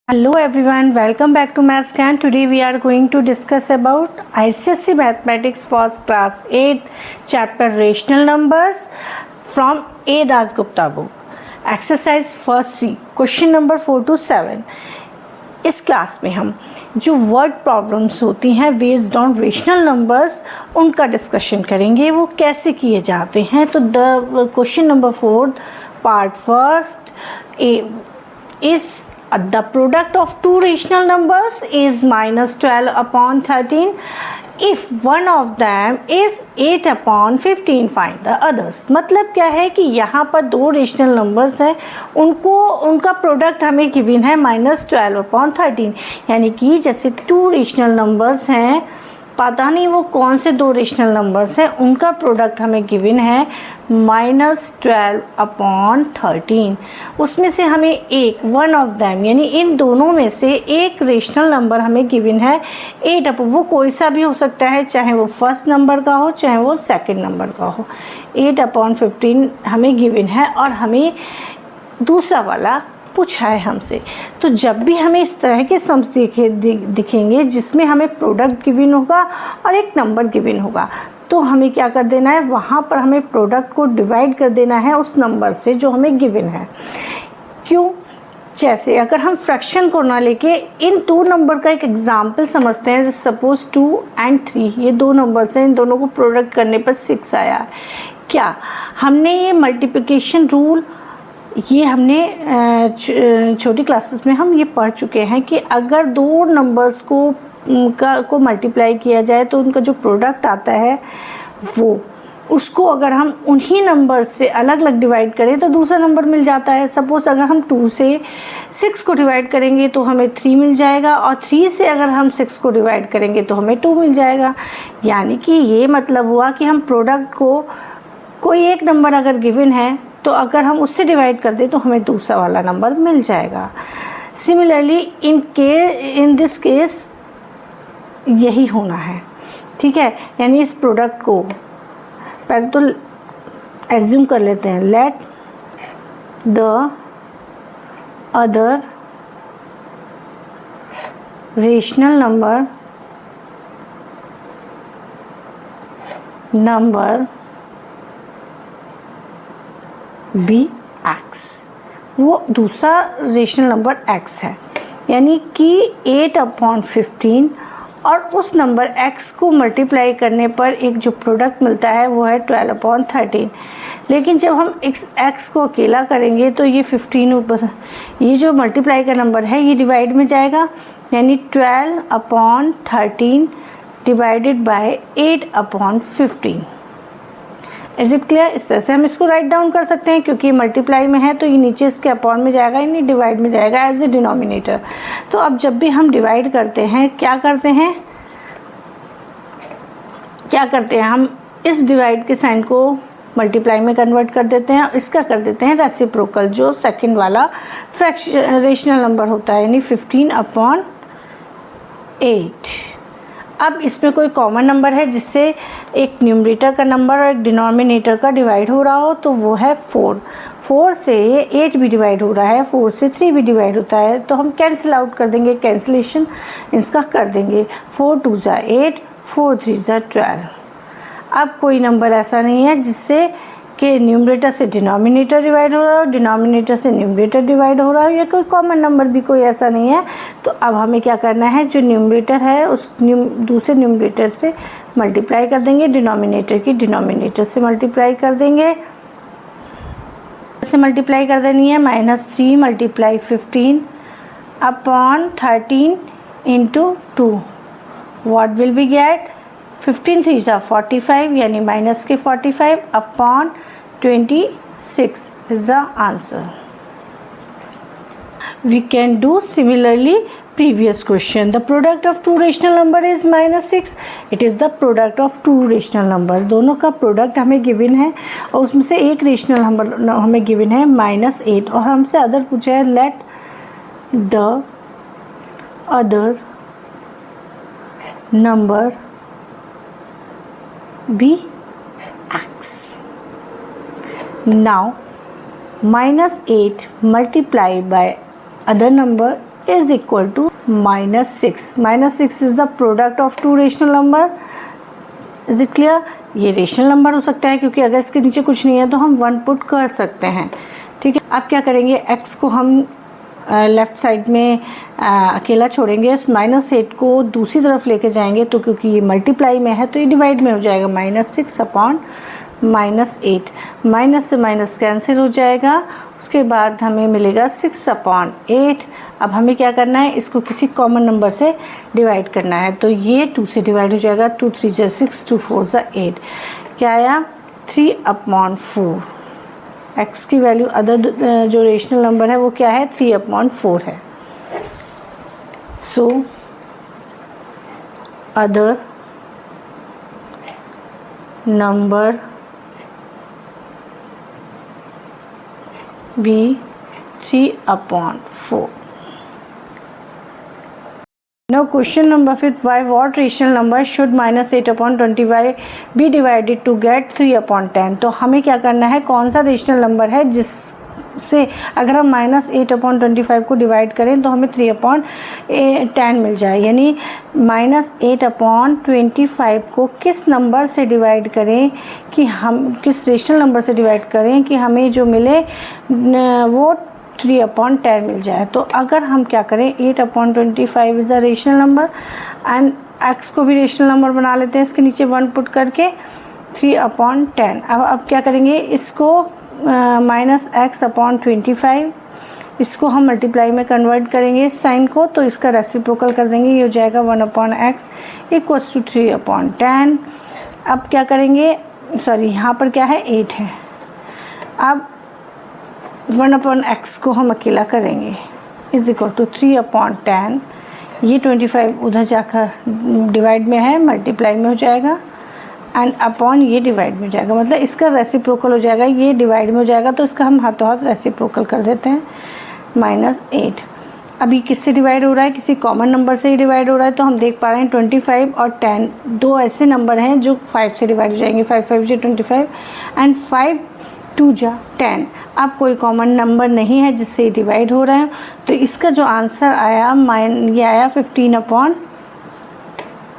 Hello everyone, welcome back to MathScan. Today we are going to discuss about ICSE Mathematics for class 8 chapter Rational Numbers from A. Dasgupta book. Exercise first C, question number 4 to 7. इस class में हम जो word problems होती हैं based on rational numbers उनका discussion करेंगे, वो कैसे किए जाते हैं. तो the question number 4 part first is the product of two rational numbers is minus 12 upon 13 if one of them is 8 upon 15 find the others. मतलब क्या है कि यहाँ पर दो रेशनल नंबर्स हैं, उनका प्रोडक्ट हमें गिवन है माइनस 12 अपॉन 13. यानी कि जैसे टू रेशनल नंबर्स हैं, पता नहीं वो कौन से दो रेशनल नंबर्स हैं, उनका प्रोडक्ट हमें गिवन है माइनस 12 अपॉन 13. उसमें से हमें एक वन ऑफ दैम यानी इन दोनों में से एक रेशनल नंबर हमें गिवन है 8 अपॉन, वो कोई सा भी हो सकता है, चाहे वो फर्स्ट नंबर का हो चाहे वो सेकंड नंबर का हो. 8 अपॉन 15 हमें गिवन है और हमें दूसरा वाला पूछा है हमसे. तो जब भी हमें इस तरह के सम्स दिखेंगे जिसमें हमें प्रोडक्ट गिवन होगा और एक नंबर गिवन होगा, तो हमें क्या कर देना है, वहाँ पर हमें प्रोडक्ट को डिवाइड कर देना है उस नंबर से जो हमें गिवन है. क्यों? जैसे अगर हम फ्रैक्शन को ना लेके इन दो नंबर का एक एग्जाम्पल समझते हैं. जैसे सपोज 2 और 3 ये दो नंबर्स हैं, इन दोनों को प्रोडक्ट करने पर 6 आया है. क्या हमने ये मल्टीप्लिकेशन रूल ये हमने छोटी क्लासेस में हम ये पढ़ चुके हैं कि अगर दो नंबर्स को मल्टीप्लाई किया जाए तो उनका जो प्रोडक्ट आता है वो उसको अगर हम उन्हीं नंबर से अलग अलग डिवाइड करें तो दूसरा नंबर मिल जाता है. सपोज़ अगर हम 2 से 6 को डिवाइड करेंगे तो हमें 3 मिल जाएगा और 3 से अगर हम 6 को डिवाइड करेंगे तो हमें 2 मिल जाएगा. यानी कि ये मतलब हुआ कि हम प्रोडक्ट को कोई एक नंबर अगर गिवन है तो अगर हम उससे डिवाइड कर दें तो हमें दूसरा वाला नंबर मिल जाएगा. सिमिलरली इन दिस केस यही होना है. ठीक है, यानी इस प्रोडक्ट को पहले तो एज्यूम कर लेते हैं. Let the other rational number be x. वो दूसरा रेशनल नंबर x है. यानी कि 8 अपॉन 15 और उस नंबर x को मल्टीप्लाई करने पर एक जो प्रोडक्ट मिलता है वो है 12 अपॉन 13. लेकिन जब हम x को अकेला करेंगे तो ये 15 ये जो मल्टीप्लाई का नंबर है ये डिवाइड में जाएगा. यानी 12 upon 13 divided bye 8 upon 15. Is it clear? इस तरह से हम इसको राइट डाउन कर सकते हैं क्योंकि मल्टीप्लाई में है तो ये नीचे इसके अपॉन में जाएगा, यानी डिवाइड में जाएगा एज ए डिनोमिनेटर. तो अब जब भी हम डिवाइड करते हैं क्या करते हैं हम इस डिवाइड के साइन को मल्टीप्लाई में कन्वर्ट कर देते हैं और इसका कर देते हैं रेसिप्रोकल जो सेकंड वाला रेशनल नंबर होता है, यानी 15 अपॉन 8. अब इसमें कोई कॉमन नंबर है जिससे एक न्यूमरेटर का नंबर और एक डिनोमिनेटर का डिवाइड हो रहा हो, तो वो है 4. 4 से 8 भी डिवाइड हो रहा है, 4 से 3 भी डिवाइड होता है, तो हम कैंसिल आउट कर देंगे, कैंसिलेशन इसका कर देंगे. 4 2 ज़ा 8, 4 3 ज़ा 12. अब कोई नंबर ऐसा नहीं है जिससे कि न्यूमरेटर से डिनोमिनेटर डिवाइड हो रहा हो, डिनोमिनेटर से न्यूमरेटर डिवाइड हो रहा हो, या कोई कॉमन नंबर भी कोई ऐसा नहीं है. तो अब हमें क्या करना है, जो न्यूमरेटर है उस दूसरे न्यूमरेटर से मल्टीप्लाई कर देंगे, डिनोमिनेटर की डिनोमिनेटर से मल्टीप्लाई कर देंगे. से मल्टीप्लाई कर देनी है -3 multiply 15 upon 13 into 2. What will we get? 15 3 ज़ा 45 यानी माइनस के 45 upon 26 is the answer. We can do similarly previous question. The product of two rational number is -6. It is the product of two rational numbers. दोनों का product हमें given है और उसमें से एक रेशनल नंबर हमें गिवन है -8 और हमसे अदर पूछा है let the other number be x. Now -8 multiplied by other number is equal to -6. -6 is the product of two rational number. Is it clear? ये रेशनल नंबर हो सकता है क्योंकि अगर इसके नीचे कुछ नहीं है तो हम 1 पुट कर सकते हैं. ठीक है, अब क्या करेंगे, x को हम लेफ़्ट साइड में अकेला छोड़ेंगे, इस -8 को दूसरी तरफ लेके जाएंगे तो क्योंकि ये मल्टीप्लाई में है तो ये डिवाइड में हो जाएगा. -6 अपॉन -8, माइनस से माइनस कैंसिल हो जाएगा. उसके बाद हमें मिलेगा 6 अपॉन 8. अब हमें क्या करना है, इसको किसी कॉमन नंबर से डिवाइड करना है. तो ये 2 से डिवाइड हो जाएगा. 2 3 जा 6, 2 4 जा 8. क्या आया? 3 अपॉन 4. एक्स की वैल्यू अदर जो रेशनल नंबर है वो क्या है? 3 अपॉन 4 है. So other number be 3 upon 4. Now question number 5. Why what rational number should -8 upon 25 be divided to get 3 upon 10? तो हमें क्या करना है, कौन सा रेशनल नंबर है जिससे अगर हम -8 अपॉन 25 को डिवाइड करें तो हमें 3 अपॉन 10 मिल जाए. यानी -8 अपॉन 25 को किस नंबर से डिवाइड करें कि हम किस रेशनल नंबर से डिवाइड करें कि हमें जो मिले वो 3 अपॉन 10 मिल जाए. तो अगर हम क्या करें, 8 upon 25 is a rational number and x को भी रेशनल नंबर बना लेते हैं इसके नीचे 1 पुट करके. 3 अपॉन 10. अब क्या करेंगे, इसको -x अपॉन 25, इसको हम मल्टीप्लाई में कन्वर्ट करेंगे साइन को, तो इसका रेसिप्रोकल कर देंगे. ये हो जाएगा 1 upon x equals to 3 upon 10. अब क्या करेंगे, सॉरी यहाँ पर क्या है, 8 है. अब 1 अपॉन x को हम अकेला करेंगे इज इक्वल टू 3 अपॉन 10. ये 25 उधर जाकर डिवाइड में है, मल्टीप्लाई में हो जाएगा एंड अपॉन ये डिवाइड में हो जाएगा. मतलब इसका रेसिप्रोकल हो जाएगा, ये डिवाइड में हो जाएगा तो इसका हम हाथों हाथ रेसिप्रोकल कर देते हैं. -8 अभी किससे डिवाइड हो रहा है, किसी कॉमन नंबर से ही डिवाइड हो रहा है. तो हम देख पा रहे हैं 25 और 10 दो ऐसे नंबर हैं जो 5 से डिवाइड हो जाएंगे. 5 5 जा 25 एंड 5 2 जा 10. अब कोई कॉमन नंबर नहीं है जिससे डिवाइड हो रहे हैं, तो इसका जो आंसर आया ये आया 15 अपॉन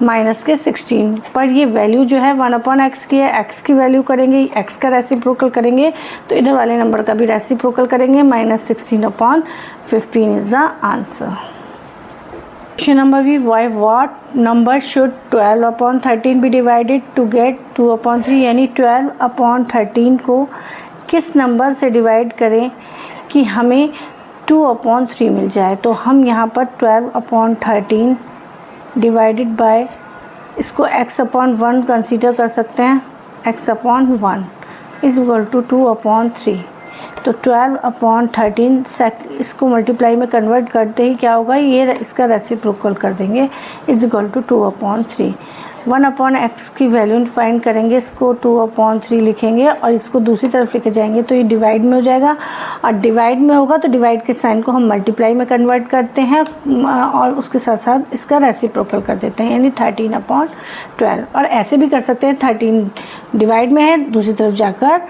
-16. पर ये वैल्यू जो है 1 अपॉन एक्स की है. एक्स की वैल्यू करेंगे, एक्स का रेसिप्रोकल करेंगे तो इधर वाले नंबर का भी रेसिप्रोकल करेंगे. -16 upon 15 is the answer. Question number भी, why what number should 12 upon 13 be divided to get 2 upon 3. यानी 12 अपॉन 13 को किस नंबर से डिवाइड करें कि हमें 2 अपॉन 3 मिल जाए. तो हम यहाँ पर 12 अपॉन 13 डिवाइडेड बाय, इसको x अपॉन 1 कंसीडर कर सकते हैं. x upon 1 is equal to 2 upon 3. तो 12 अपॉन 13 इसको मल्टीप्लाई में कन्वर्ट करते ही क्या होगा, ये इसका रेसिप्रोकल कर देंगे is equal to 2 upon 3. 1 upon x की वैल्यू फाइंड करेंगे, इसको 2 अपॉन 3 लिखेंगे और इसको दूसरी तरफ लेके जाएंगे तो ये डिवाइड में हो जाएगा. और डिवाइड में होगा तो डिवाइड के साइन को हम मल्टीप्लाई में कन्वर्ट करते हैं और उसके साथ साथ इसका रेसिप्रोकल कर देते हैं, यानी 13 अपॉन 12. और ऐसे भी कर सकते हैं, 13 डिवाइड में है, दूसरी तरफ जाकर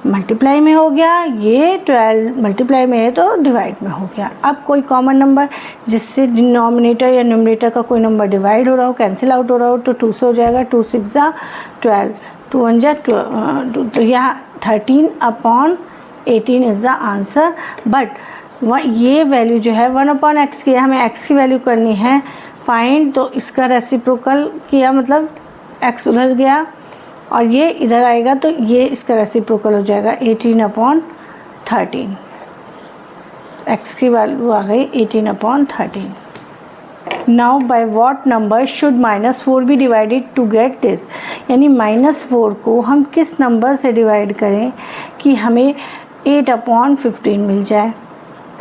मल्टीप्लाई में हो गया. ये 12 मल्टीप्लाई में है तो डिवाइड में हो गया. अब कोई कॉमन नंबर जिससे डिनोमिनेटर या न्यूमरेटर का कोई नंबर डिवाइड हो रहा हो, कैंसिल आउट हो रहा हो, तो 2 से हो जाएगा. 2 6 जा 12, 2 1 जा 12. तो यहाँ 13 upon 18 is the answer. But ये वैल्यू जो है 1 अपॉन एक्स की है, हमें एक्स की वैल्यू करनी है फाइंड. तो इसका रेसिप्रोकल किया, मतलब एक्स उधर गया और ये इधर आएगा तो ये इसका रेसिप्रोकल हो जाएगा 18 अपॉन 13. एक्स की वैल्यू आ गई 18 upon 13. Now by what number should -4 be divided to get this. यानी -4 को हम किस नंबर से डिवाइड करें कि हमें 8 अपॉन 15 मिल जाए.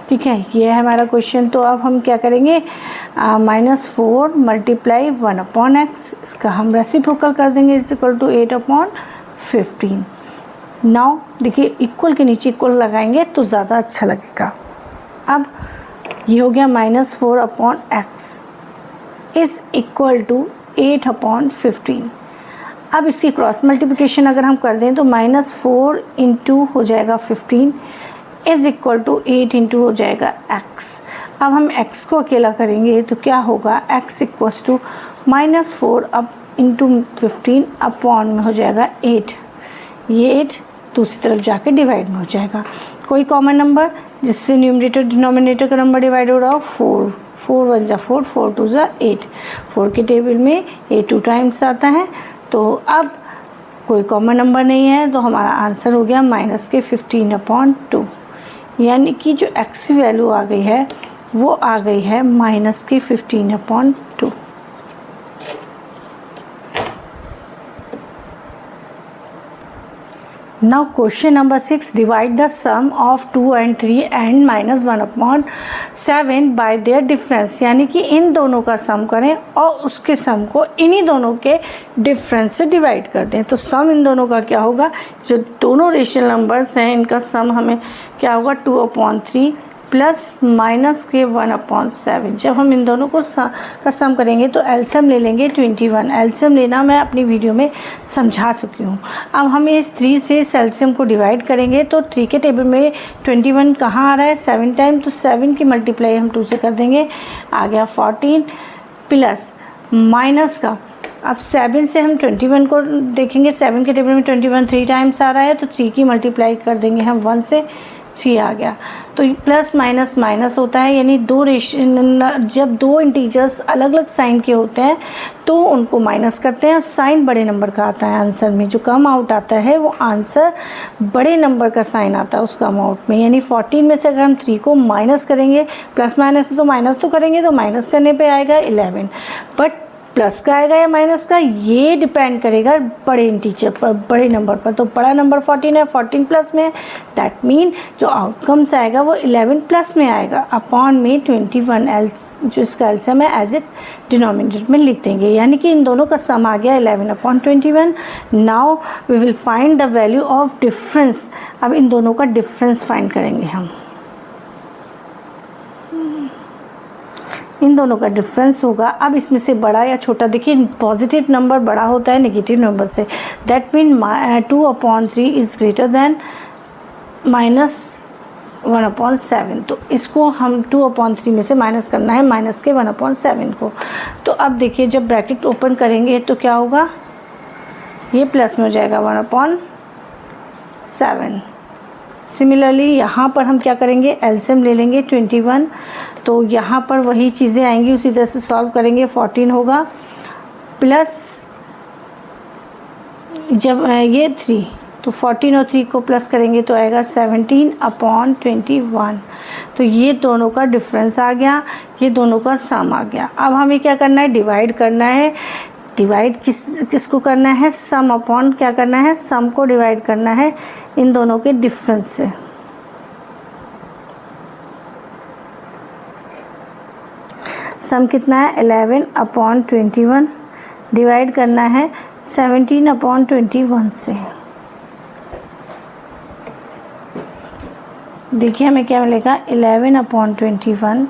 ठीक है, ये है हमारा क्वेश्चन. तो अब हम क्या करेंगे, -4 मल्टीप्लाई 1 अपॉन एक्स, इसका हम रेसिप्रोकल कर देंगे is equal to 8 upon 15. Now देखिए इक्वल के नीचे इक्वल लगाएंगे तो ज़्यादा अच्छा लगेगा. अब ये हो गया -4 upon x is equal to 8 upon 15. अब इसकी क्रॉस मल्टीप्लिकेशन अगर हम कर दें तो -4 इंटू हो जाएगा 15 इज इक्वल टू 8 इंटू हो जाएगा x। अब हम x को अकेला करेंगे तो क्या होगा, x इक्वल्स टू -4 अब इंटू 15 अपॉन में हो जाएगा 8। ये 8 दूसरी तरफ जाके डिवाइड में हो जाएगा। कोई कॉमन नंबर जिससे न्यूमरेटर डिनोमिनेटर का नंबर डिवाइड हो रहा हो, 4 4 1 जा 4 4 2 जा 8। 4 के टेबल में 8 2 टाइम्स आता है। तो अब कोई कॉमन नंबर नहीं है तो हमारा आंसर हो गया -15/2, यानी कि जो x की वैल्यू आ गई है वो आ गई है -15/2। Now question number 6, divide the sum of 2 and 3 and -1/7 by their difference, यानी कि इन दोनों का सम करें और उसके सम को इन्हीं दोनों के डिफरेंस से डिवाइड कर दें। तो सम इन दोनों का क्या होगा, जो दोनों रेशनल नंबर्स हैं इनका सम हमें क्या होगा 2/3 प्लस माइनस के 1/7। जब हम इन दोनों को का सम करेंगे तो एलसीएम ले लेंगे 21। एलसीएम लेना मैं अपनी वीडियो में समझा चुकी हूँ। अब हम इस 3 से इस एलसीएम को डिवाइड करेंगे तो 3 के टेबल में 21 कहाँ आ रहा है, 7 टाइम, तो 7 की मल्टीप्लाई हम 2 से कर देंगे, आ गया 14 प्लस माइनस का। अब 7 से हम 21 को देखेंगे, 7 के टेबल में 21 3 टाइम्स आ रहा है तो 3 की मल्टीप्लाई कर देंगे हम 1 से, 3 आ गया। तो प्लस माइनस माइनस होता है, यानी जब दो इंटीजर्स अलग अलग साइन के होते हैं तो उनको माइनस करते हैं, साइन बड़े नंबर का आता है आंसर में। जो कम आउट आता है वो आंसर बड़े नंबर का साइन आता है उसका अमाउंट में। यानी 14 में से अगर हम 3 को माइनस करेंगे, प्लस माइनस तो माइनस तो करेंगे तो माइनस करने पे आएगा 11, बट प्लस का आएगा या माइनस का ये डिपेंड करेगा बड़े इंटीजर पर, बड़े नंबर पर। तो बड़ा नंबर 14 है, 14 प्लस में है, दैट मीन जो आउटकम्स आएगा वो 11 प्लस में आएगा अपॉन में 21 जो इसका एलसीएम है एज इट डिनोमिनेटर में लिख देंगे। यानी कि इन दोनों का सम आ गया 11/21। Now we will find the value of difference. अब इन दोनों का डिफरेंस फाइंड करेंगे हम। इन दोनों का डिफरेंस होगा, अब इसमें से बड़ा या छोटा, देखिए पॉजिटिव नंबर बड़ा होता है नेगेटिव नंबर से, that mean 2/3 is greater than -1/7। तो इसको हम 2/3 में से माइनस करना है माइनस के 1/7 को। तो अब देखिए जब ब्रैकेट ओपन करेंगे तो क्या होगा, ये प्लस में हो जाएगा 1/7। सिमिलरली यहाँ पर हम क्या करेंगे, एलसीएम ले लेंगे 21, तो यहाँ पर वही चीज़ें आएंगी, उसी तरह से सॉल्व करेंगे। 14 होगा प्लस जब ये 3, तो 14 और 3 को प्लस करेंगे तो आएगा 17/21। तो ये दोनों का डिफरेंस आ गया, ये दोनों का सम आ गया। अब हमें क्या करना है, डिवाइड करना है। डिवाइड किसको करना है, सम अपॉन क्या करना है, सम को डिवाइड करना है इन दोनों के डिफरेंस से। सम कितना है 11/21, डिवाइड करना है 17/21 से। देखिए हमें क्या मिलेगा, 11/21,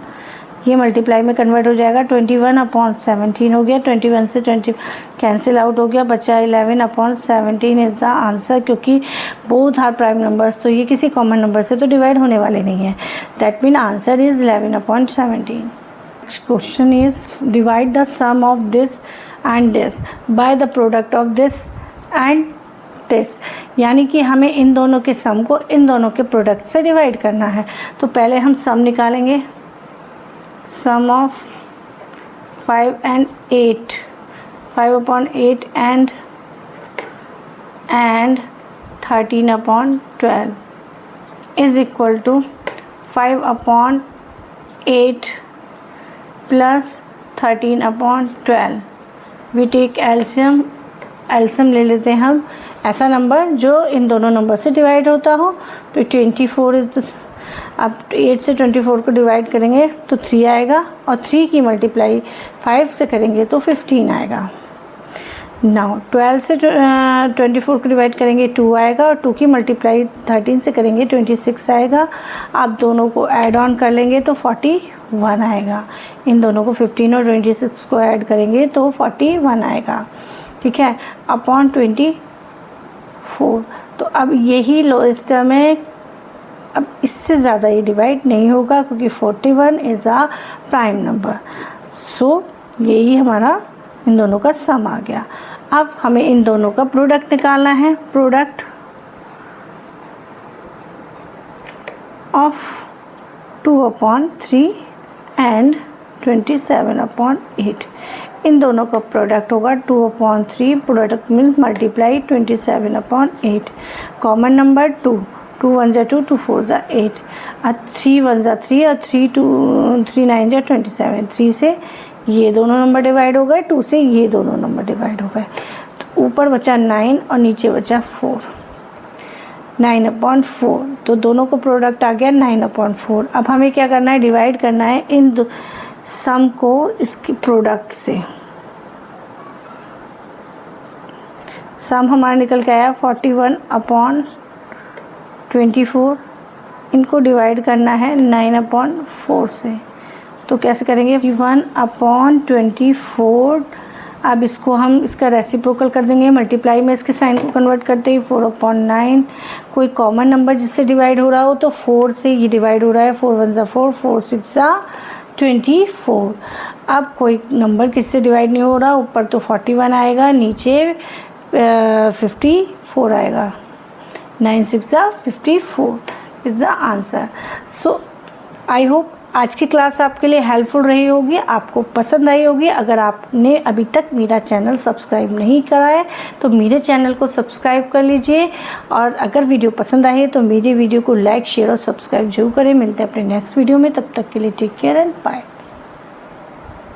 ये मल्टीप्लाई में कन्वर्ट हो जाएगा, 21/17 हो गया, 21 से 20 कैंसिल आउट हो गया, बचा 11/17 इज़ द आंसर। क्योंकि बोथ आर प्राइम नंबर्स तो ये किसी कॉमन नंबर से तो डिवाइड होने वाले नहीं है, that mean answer is 11/17। Next question is divide the sum of this and this by the product of this and this, यानी कि हमें इन दोनों के सम को इन दोनों के प्रोडक्ट से डिवाइड करना है। तो पहले हम सम निकालेंगे, sum of 5 and 8, 5/8 and 13/12 is equal to 5/8 plus 13/12। we take LCM, LCM ले लेते हैं हम ऐसा नंबर जो इन दोनों नंबर से डिवाइड होता हो। तो 24 इज, अब 8 से 24 को डिवाइड करेंगे तो 3 आएगा, और 3 की मल्टीप्लाई 5 से करेंगे तो 15 आएगा। नाउ 12 से 24 को डिवाइड करेंगे 2 आएगा, और 2 की मल्टीप्लाई 13 से करेंगे 26 आएगा। आप दोनों को ऐड ऑन कर लेंगे तो 41 आएगा। इन दोनों को 15 और 26 को ऐड करेंगे तो 41 आएगा, ठीक है, अपॉन 24। तो अब यही लोएस्ट टर्म है अब इससे ज़्यादा ये डिवाइड नहीं होगा क्योंकि 41 इज़ अ प्राइम नंबर। सो यही हमारा इन दोनों का सम आ गया। अब हमें इन दोनों का प्रोडक्ट निकालना है। प्रोडक्ट ऑफ 2/3 एंड 27/8, इन दोनों का प्रोडक्ट होगा 2/3, product means multiply 27/8। Common number 2, 2 1 जा 2, 2 4 जा 8, 3 1 जा 3 और 3 9 जा 27। 3 से ये दोनों नंबर डिवाइड हो गए, 2 से ये दोनों नंबर डिवाइड हो गए। तो ऊपर बचा 9 और नीचे बचा 4, 9/4। तो दोनों को प्रोडक्ट आ गया 9/4। अब हमें क्या करना है, डिवाइड करना है इन सम को इसकी प्रोडक्ट से। सम हमारा निकल के आया 41/24। इनको डिवाइड करना है 9/4 से। तो कैसे करेंगे, 41/24। अब इसको हम इसका रेसिप्रोकल कर देंगे, मल्टीप्लाई में इसके साइन को कन्वर्ट करते ही 4/9। कोई कॉमन नंबर जिससे डिवाइड हो रहा हो तो 4 से ये डिवाइड हो रहा है, 4 1 जा 4, 4 6 जा 24। अब कोई नंबर किससे डिवाइड नहीं हो रहा, ऊपर तो 41 आएगा, नीचे 54 आएगा। 9 6 जा 54 is the answer. So I hope आज की क्लास आपके लिए हेल्पफुल रही होगी, आपको पसंद आई होगी। अगर आपने अभी तक मेरा चैनल सब्सक्राइब नहीं करा है तो मेरे चैनल को सब्सक्राइब कर लीजिए, और अगर वीडियो पसंद आई है तो मेरे वीडियो को लाइक शेयर और सब्सक्राइब जरूर करें। मिलते हैं अपने नेक्स्ट वीडियो में, तब तक के लिए टेक केयर एंड बाय।